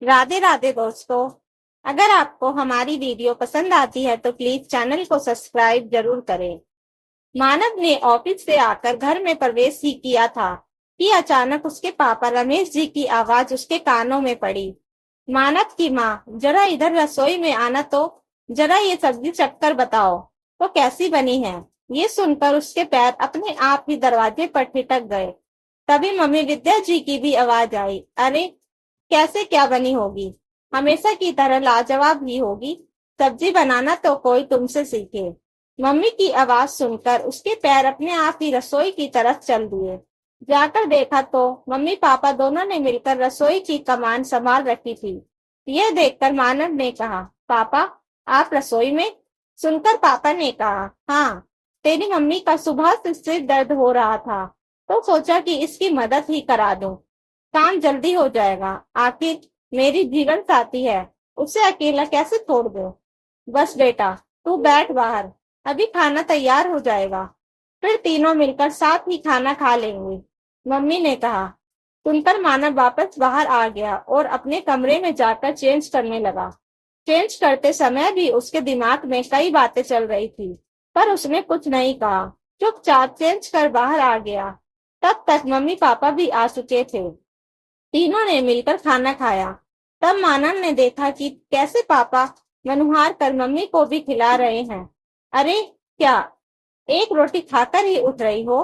राधे राधे दोस्तों। अगर आपको हमारी वीडियो पसंद आती है तो प्लीज चैनल को सब्सक्राइब जरूर करें। मानव ने ऑफिस से आकर घर में प्रवेश ही किया था कि अचानक उसके पापा रमेश जी की आवाज उसके कानों में पड़ी। मानव की माँ, जरा इधर रसोई में आना तो, जरा ये सब्जी चखकर बताओ तो कैसी बनी है। ये सुनकर उसके पैर अपने आप ही दरवाजे पर ठिठक गए। तभी मम्मी विद्या जी की भी आवाज आई, अरे कैसे क्या बनी होगी, हमेशा की तरह लाजवाब ही होगी। सब्जी बनाना तो कोई तुमसे सीखे। मम्मी की आवाज सुनकर उसके पैर अपने आप ही रसोई की तरफ चल दिए। जाकर देखा तो मम्मी पापा दोनों ने मिलकर रसोई की कमान संभाल रखी थी। यह देखकर मानव ने कहा, पापा आप रसोई में? सुनकर पापा ने कहा, हाँ, तेरी मम्मी का सुबह से सिर दर्द हो रहा था तो सोचा कि इसकी मदद ही करा दूं। काम जल्दी हो जाएगा। आखिर मेरी जीवन साथी है, उसे अकेला कैसे छोड़ दूं। बस बेटा, तू बैठ बाहर, अभी खाना तैयार हो जाएगा, फिर तीनों मिलकर साथ ही खाना खा लेंगे। मम्मी ने कहा। सुनकर मानव वापस बाहर आ गया और अपने कमरे में जाकर चेंज करने लगा। चेंज करते समय भी उसके दिमाग में कई बातें चल रही थी, पर उसने कुछ नहीं कहा। चुपचाप चेंज कर बाहर आ गया। तब तक मम्मी पापा भी आ चुके थे। तीनों ने मिलकर खाना खाया। तब मानव ने देखा कि कैसे पापा मनुहार कर मम्मी को भी खिला रहे हैं। अरे क्या, एक रोटी खाकर ही उठ रही हो?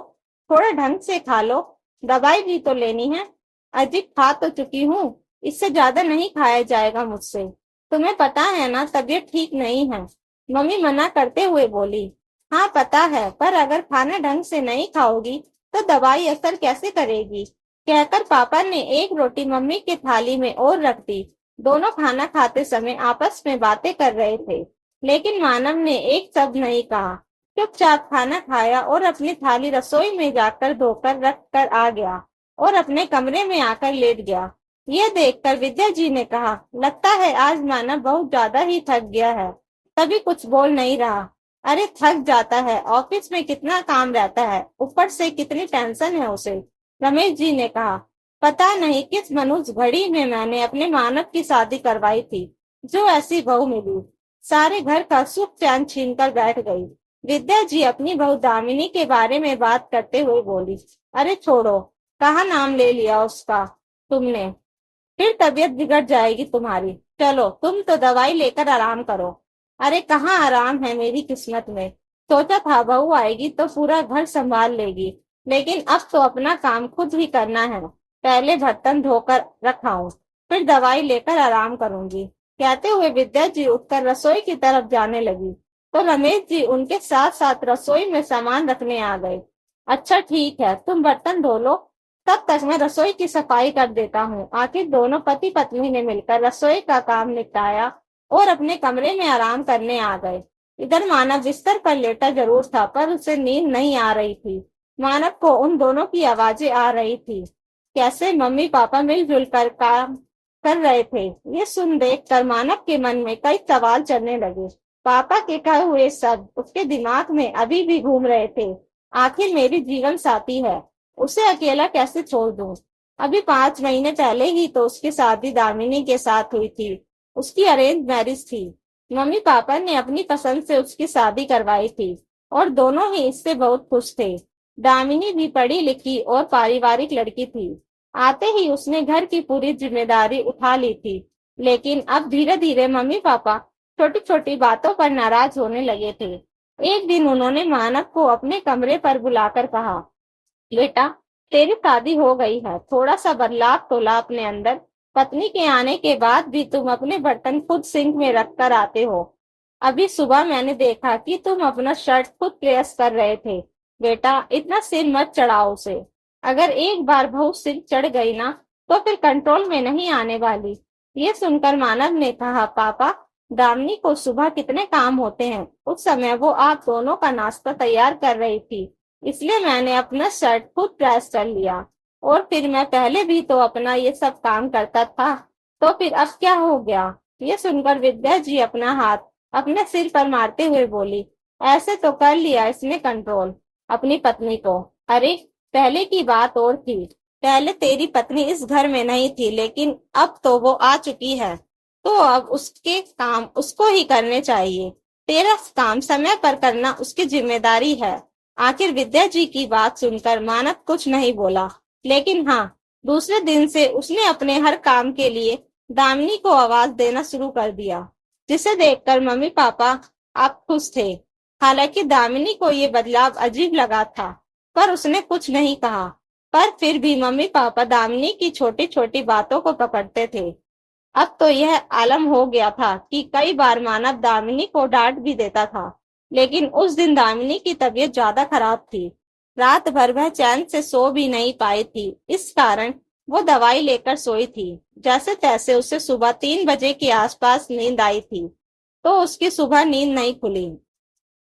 थोड़ा ढंग से खा लो, दवाई भी तो लेनी है। अजी खा तो चुकी हूँ, इससे ज्यादा नहीं खाया जाएगा मुझसे। तुम्हें पता है ना तबीयत ठीक नहीं है। मम्मी मना करते हुए बोली। हाँ पता है, पर अगर खाना ढंग से नहीं खाओगी तो दवाई असर कैसे करेगी। कहकर पापा ने एक रोटी मम्मी की थाली में और रख दी। दोनों खाना खाते समय आपस में बातें कर रहे थे, लेकिन मानव ने एक शब्द नहीं कहा। चुपचाप खाना खाया और अपनी थाली रसोई में जाकर धोकर रख कर आ गया और अपने कमरे में आकर लेट गया। यह देखकर विद्या जी ने कहा, लगता है आज मानव बहुत ज्यादा ही थक गया है, तभी कुछ बोल नहीं रहा। अरे थक जाता है, ऑफिस में कितना काम रहता है, ऊपर से कितनी टेंशन है उसे। रमेश जी ने कहा, पता नहीं किस मनुष्य घड़ी में मैंने अपने मानव की शादी करवाई थी, जो ऐसी बहू मिली, सारे घर का सुख चैन छीन कर बैठ गई। विद्या जी अपनी बहू दामिनी के बारे में बात करते हुए बोली, अरे छोड़ो, कहाँ नाम ले लिया उसका तुमने, फिर तबीयत बिगड़ जाएगी तुम्हारी। चलो तुम तो दवाई लेकर आराम करो। अरे कहाँ आराम है मेरी किस्मत में। सोचा था बहू आएगी तो पूरा घर संभाल लेगी, लेकिन अब तो अपना काम खुद ही करना है। पहले बर्तन धोकर रखाऊं, फिर दवाई लेकर आराम करूंगी। कहते हुए विद्या जी उठकर रसोई की तरफ जाने लगी तो रमेश जी उनके साथ साथ रसोई में सामान रखने आ गए। अच्छा ठीक है, तुम बर्तन धो लो, तब तक मैं रसोई की सफाई कर देता हूँ। आखिर दोनों पति पत्नी ने मिलकर रसोई का काम निपटाया और अपने कमरे में आराम करने आ गए। इधर मानव बिस्तर पर लेटा जरूर था, पर उसे नींद नहीं आ रही थी। मानव को उन दोनों की आवाजें आ रही थी, कैसे मम्मी पापा मिलजुल कर काम कर रहे थे। ये सुन देख कर मानव के मन में कई सवाल चलने लगे। पापा के कहे हुए शब्द उसके दिमाग में अभी भी घूम रहे थे। आखिर मेरी जीवन साथी है, उसे अकेला कैसे छोड़ दूं। अभी 5 महीने पहले ही तो उसकी शादी दामिनी के साथ हुई थी। उसकी अरेंज मैरिज थी। मम्मी पापा ने अपनी पसंद से उसकी शादी करवाई थी और दोनों ही इससे बहुत खुश थे। दामिनी भी पढ़ी लिखी और पारिवारिक लड़की थी। आते ही उसने घर की पूरी जिम्मेदारी उठा ली थी, लेकिन अब धीरे धीरे मम्मी पापा छोटी छोटी बातों पर नाराज होने लगे थे। एक दिन उन्होंने मानव को अपने कमरे पर बुलाकर कहा, बेटा तेरी शादी हो गई है, थोड़ा सा बदलाव तो ला अपने अंदर। पत्नी के आने के बाद भी तुम अपने बर्तन खुद सिंक में रख कर आते हो। अभी सुबह मैंने देखा कि तुम अपना शर्ट खुद प्रेस कर रहे थे। बेटा इतना सिर मत चढ़ाओ उसे, अगर एक बार बहू सिर चढ़ गई ना तो फिर कंट्रोल में नहीं आने वाली। ये सुनकर मानव ने कहा, पापा दामिनी को सुबह कितने काम होते हैं, उस समय वो आप दोनों का नाश्ता तैयार कर रही थी, इसलिए मैंने अपना शर्ट खुद प्रेस कर लिया। और फिर मैं पहले भी तो अपना ये सब काम करता था, तो फिर अब क्या हो गया। ये सुनकर विद्या जी अपना हाथ अपने सिर पर मारते हुए बोली, ऐसे तो कर लिया इसने कंट्रोल अपनी पत्नी को। अरे पहले की बात और थी, पहले तेरी पत्नी इस घर में नहीं थी, लेकिन अब तो वो आ चुकी है, तो अब उसके काम उसको ही करने चाहिए। तेरा काम समय पर करना उसकी जिम्मेदारी है। आखिर विद्या जी की बात सुनकर मानव कुछ नहीं बोला, लेकिन हाँ, दूसरे दिन से उसने अपने हर काम के लिए दामिनी को आवाज देना शुरू कर दिया, जिसे देखकर मम्मी पापा आप खुश थे। हालांकि दामिनी को ये बदलाव अजीब लगा था, पर उसने कुछ नहीं कहा। पर फिर भी मम्मी पापा दामिनी की छोटी छोटी बातों को पकड़ते थे। अब तो यह आलम हो गया था कि कई बार मानव दामिनी को डांट भी देता था, लेकिन उस दिन दामिनी की तबीयत ज्यादा खराब थी। रात भर वह चैन से सो भी नहीं पाई थी। इस कारण वो दवाई लेकर सोई थी। जैसे तैसे उसे सुबह 3 बजे के आसपास नींद आई थी, तो उसकी सुबह नींद नहीं खुली।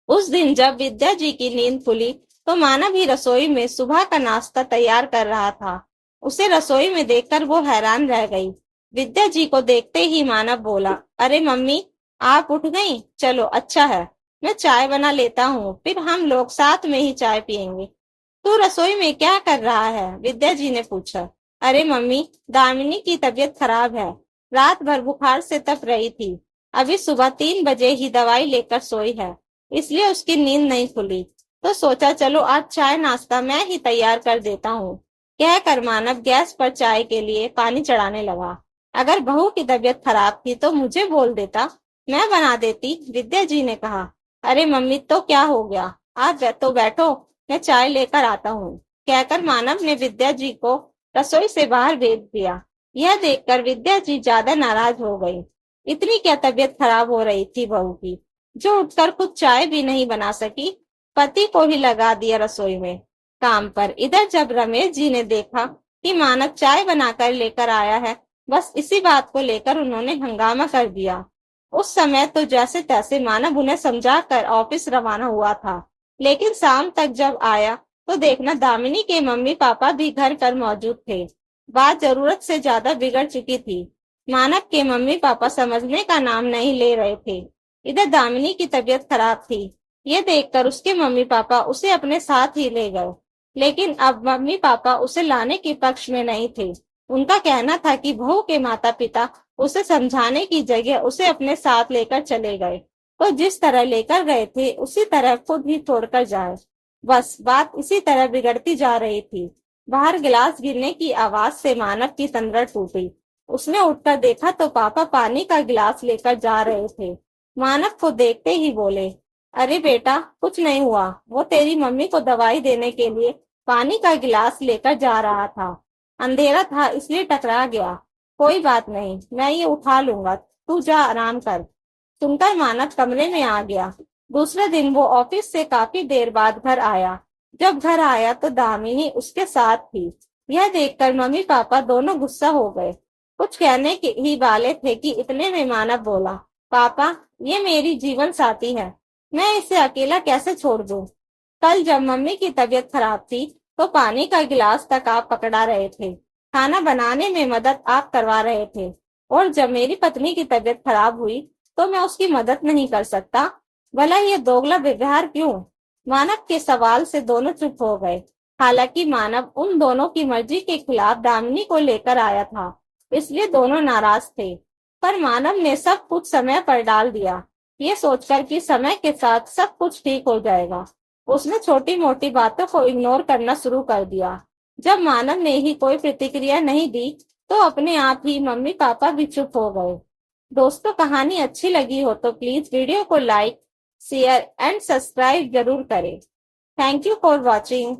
उस दिन जब विद्या जी की नींद खुली, तो मानव ही रसोई में सुबह का नाश्ता तैयार कर रहा था। उसे रसोई में देखकर वो हैरान रह गई। विद्या जी को देखते ही मानव बोला, अरे मम्मी, आप उठ गई? चलो अच्छा है, मैं चाय बना लेता हूँ, फिर हम लोग साथ में ही चाय पियेंगे। तू रसोई में क्या कर रहा है? विद्या जी ने पूछा। अरे मम्मी, दामिनी की तबीयत खराब है, रात भर बुखार से तप रही थी। अभी सुबह 3 बजे ही दवाई लेकर सोई है, इसलिए उसकी नींद नहीं खुली। तो सोचा चलो आज चाय नाश्ता मैं ही तैयार कर देता हूँ। कहकर मानव गैस पर चाय के लिए पानी चढ़ाने लगा। अगर बहू की तबीयत खराब थी तो मुझे बोल देता, मैं बना देती, विद्या जी ने कहा। अरे मम्मी, तो क्या हो गया, आप तो बैठो, मैं चाय लेकर आता हूँ, कहकर मानव ने विद्या जी को रसोई से बाहर भेज दिया। यह देखकर विद्या जी ज्यादा नाराज हो गई। इतनी क्या तबीयत खराब हो रही थी बहू की, जो उठकर खुद चाय भी नहीं बना सकी। पति को ही लगा दिया रसोई में काम पर। इधर जब रमेश जी ने देखा कि मानव चाय बनाकर लेकर आया है, बस इसी बात को लेकर उन्होंने हंगामा कर दिया। उस समय तो जैसे तैसे मानव उन्हें समझा कर ऑफिस रवाना हुआ था, लेकिन शाम तक जब आया तो देखना दामिनी के मम्मी पापा भी घर पर मौजूद थे। बात जरूरत से ज्यादा बिगड़ चुकी थी। मानव के मम्मी पापा समझने का नाम नहीं ले रहे थे। इधर दामिनी की तबीयत खराब थी। ये देखकर उसके मम्मी पापा उसे अपने साथ ही ले गए, लेकिन अब मम्मी पापा उसे लाने के पक्ष में नहीं थे। उनका कहना था कि बहू के माता पिता उसे समझाने की जगह उसे अपने साथ लेकर चले गए, तो जिस तरह लेकर गए थे उसी तरह खुद ही छोड़कर जाए। बस बात इसी तरह बिगड़ती जा रही थी। बाहर गिलास गिरने की आवाज से मानव की तंद्रा टूटी। उसने उठकर देखा तो पापा पानी का गिलास लेकर जा रहे थे। मानव को देखते ही बोले, अरे बेटा, कुछ नहीं हुआ, वो तेरी मम्मी को दवाई देने के लिए पानी का गिलास लेकर जा रहा था, अंधेरा था इसलिए टकरा गया। कोई बात नहीं, मैं ये उठा लूंगा, तू जा आराम कर। सुनकर मानव कमरे में आ गया। दूसरे दिन वो ऑफिस से काफी देर बाद घर आया। जब घर आया तो दामिनी उसके साथ थी। यह देखकर मम्मी पापा दोनों गुस्सा हो गए। कुछ कहने के ही वाले थे कि इतने में मानव बोला, पापा, ये मेरी जीवन साथी है, मैं इसे अकेला कैसे छोड़ दूं? कल जब मम्मी की तबीयत खराब थी तो पानी का गिलास तक आप पकड़ा रहे थे, खाना बनाने में मदद आप करवा रहे थे, और जब मेरी पत्नी की तबीयत खराब हुई तो मैं उसकी मदद नहीं कर सकता? भला ये दोगला व्यवहार क्यों? मानव के सवाल से दोनों चुप हो गए। हालांकि मानव उन दोनों की मर्जी के खिलाफ दामिनी को लेकर आया था, इसलिए दोनों नाराज थे। पर मानव ने सब कुछ समय पर डाल दिया, ये सोचकर कि समय के साथ सब कुछ ठीक हो जाएगा। उसने छोटी मोटी बातों को इग्नोर करना शुरू कर दिया। जब मानव ने ही कोई प्रतिक्रिया नहीं दी, तो अपने आप ही मम्मी पापा भी चुप हो गए। दोस्तों, कहानी अच्छी लगी हो तो प्लीज वीडियो को लाइक, शेयर एंड सब्सक्राइब जरूर करें। Thank you for watching.